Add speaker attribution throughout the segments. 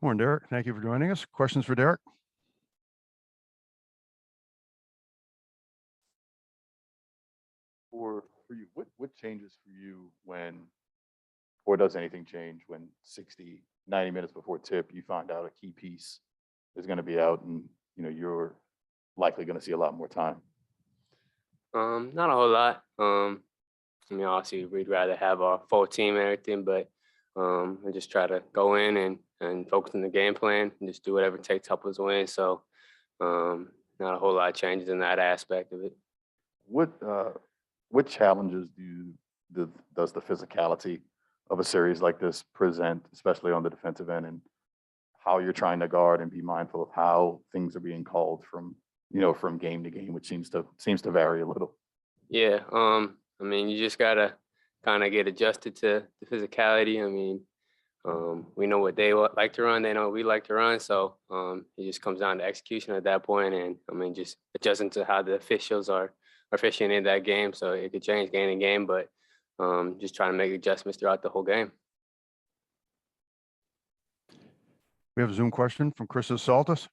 Speaker 1: Morning, Derrick. Thank you for joining us. Questions for Derrick?
Speaker 2: For you, what changes for you when, or does anything change when 60, 90 minutes before tip, you find out a key piece is going to be out and, you're likely going to see a lot more time?
Speaker 3: Not a whole lot. Obviously we'd rather have our full team and everything, but I just try to go in and focus on the game plan and just do whatever it takes to help us win. So not a whole lot of changes in that aspect of it.
Speaker 2: What challenges does the physicality of a series like this present, especially on the defensive end, and how you're trying to guard and be mindful of how things are being called from game to game, which seems to vary a little?
Speaker 3: Yeah, you just gotta kind of get adjusted to the physicality. We know what they like to run, they know what we like to run, so it just comes down to execution at that point, and just adjusting to how the officials are officiating that game. So it could change game to game, but just trying to make adjustments throughout the whole game.
Speaker 1: We have a Zoom question from Chris Saltis.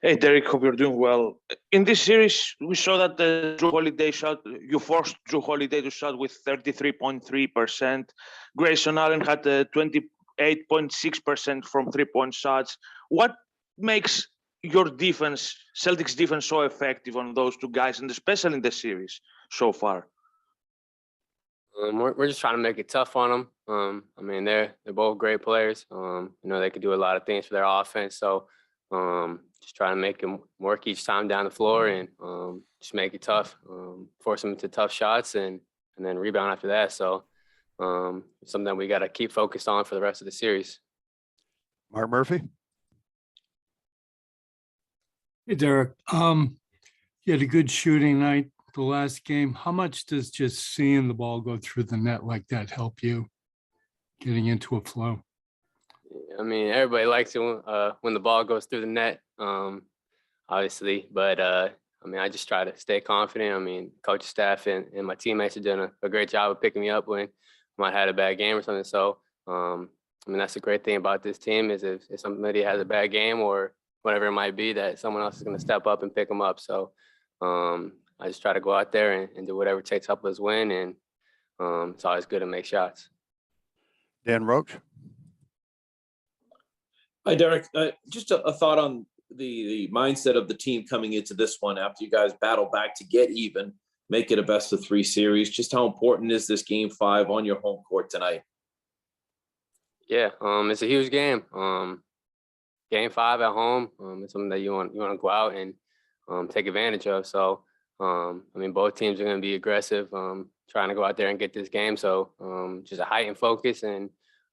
Speaker 4: Hey, Derrick, hope you're doing well. In this series, we saw that the Drew Holiday shot, you forced Drew Holiday to shot with 33.3%. Grayson Allen had 28.6% from three-point shots. What makes your defense, Celtics defense, so effective on those two guys, and especially in the series so far?
Speaker 3: We're just trying to make it tough on them. They're both great players. They could do a lot of things for their offense. So just trying to make them work each time down the floor and just make it tough, force them into tough shots and then rebound after that. So something that we got to keep focused on for the rest of the series.
Speaker 1: Mark Murphy.
Speaker 5: Hey, Derrick. You had a good shooting night the last game. How much does just seeing the ball go through the net like that help you getting into a flow?
Speaker 3: Everybody likes it when the ball goes through the net, obviously. But, I just try to stay confident. Coaching staff and my teammates have done a great job of picking me up when I might have had a bad game or something. So, that's the great thing about this team is if somebody has a bad game or whatever it might be, that someone else is going to step up and pick them up. So I just try to go out there and do whatever it takes to help us win. And it's always good to make shots.
Speaker 1: Dan Roach.
Speaker 6: Hi, Derrick. Just a thought on the mindset of the team coming into this one after you guys battle back to get even, make it a best of 3 series. Just how important is this game 5 on your home court tonight?
Speaker 3: Yeah, it's a huge game. Game 5 at home, it's something that you want to go out and take advantage of. So, both teams are going to be aggressive, trying to go out there and get this game. So, just a heightened focus, and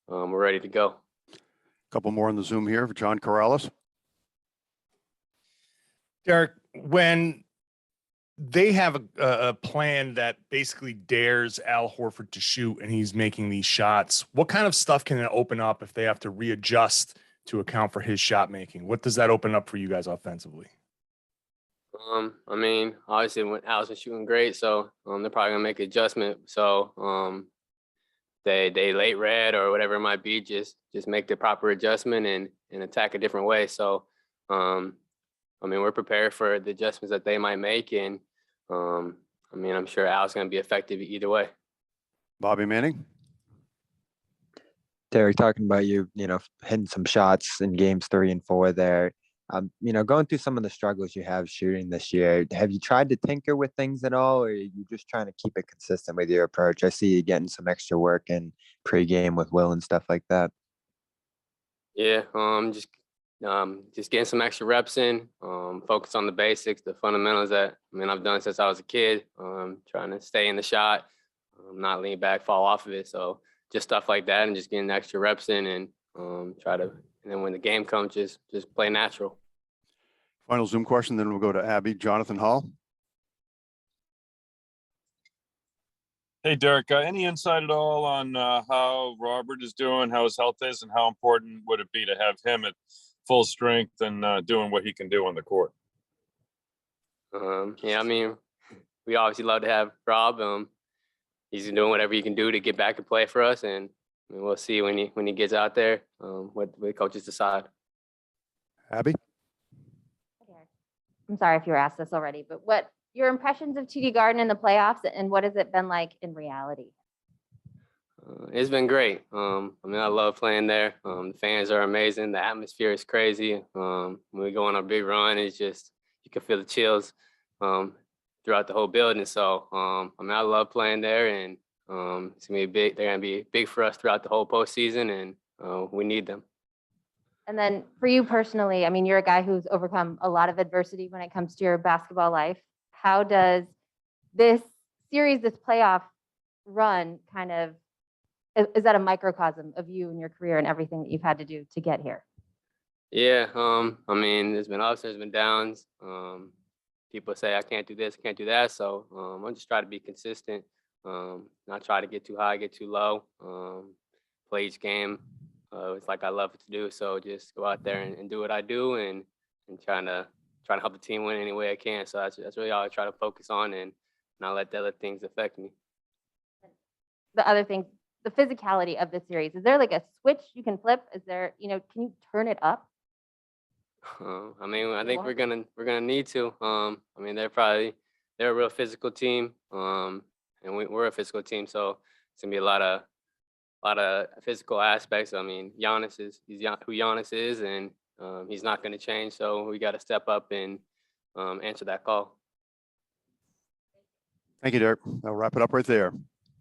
Speaker 3: we're ready to go.
Speaker 1: A couple more on the Zoom here for John Corrales.
Speaker 7: Derrick, when they have a plan that basically dares Al Horford to shoot and he's making these shots, what kind of stuff can it open up if they have to readjust to account for his shot making? What does that open up for you guys offensively?
Speaker 3: Obviously when Al's been shooting great, so they're probably gonna make an adjustment. So they late red or whatever it might be, just make the proper adjustment and attack a different way. So we're prepared for the adjustments that they might make, and I'm sure Al's gonna be effective either way.
Speaker 1: Bobby Manning.
Speaker 8: Derrick, talking about you hitting some shots in games 3 and 4 there. Going through some of the struggles you have shooting this year, have you tried to tinker with things at all, or are you just trying to keep it consistent with your approach? I see you getting some extra work in pregame with Will and stuff like that.
Speaker 3: Yeah, just getting some extra reps in, focus on the basics, the fundamentals that I've done since I was a kid, trying to stay in the shot, not lean back, fall off of it. So just stuff like that, and just getting extra reps in and and then when the game comes, just play natural.
Speaker 1: Final Zoom question, then we'll go to Abby. Jonathan Hall.
Speaker 9: Hey, Derrick, any insight at all on how Robert is doing, how his health is, and how important would it be to have him at full strength and doing what he can do on the court?
Speaker 3: We obviously love to have Rob. He's doing whatever he can do to get back and play for us, and I mean, we'll see when he gets out there, what the coaches decide.
Speaker 1: Abby?
Speaker 10: I'm sorry if you were asked this already, but what your impressions of TD Garden in the playoffs and what has it been like in reality?
Speaker 3: It's been great. I mean, I love playing there. The fans are amazing. The atmosphere is crazy. When we go on a big run, it's just, you can feel the chills throughout the whole building. So, I mean, I love playing there, and it's gonna be big. They're gonna be big for us throughout the whole postseason, and we need them.
Speaker 10: And then for you personally, I mean, you're a guy who's overcome a lot of adversity when it comes to your basketball life. How does this series, this playoff run kind of, is that a microcosm of you and your career and everything that you've had to do to get here?
Speaker 3: Yeah, I mean, there's been ups, there's been downs. People say I can't do this, can't do that. So I'm just trying to be consistent, not try to get too high, get too low, play each game. It's like I love it to do. So just go out there and do what I do, and trying to help the team win any way I can. So that's really all I try to focus on, and not let the other things affect me.
Speaker 10: The other thing, the physicality of the series, is there like a switch you can flip? Is there, can you turn it up?
Speaker 3: I mean, I think we're gonna need to. I mean, they're a real physical team, and we're a physical team. So it's gonna be a lot of physical aspects. I mean, he's who Giannis is, and he's not going to change. So we got to step up and answer that call.
Speaker 1: Thank you, Derek. I'll wrap it up right there.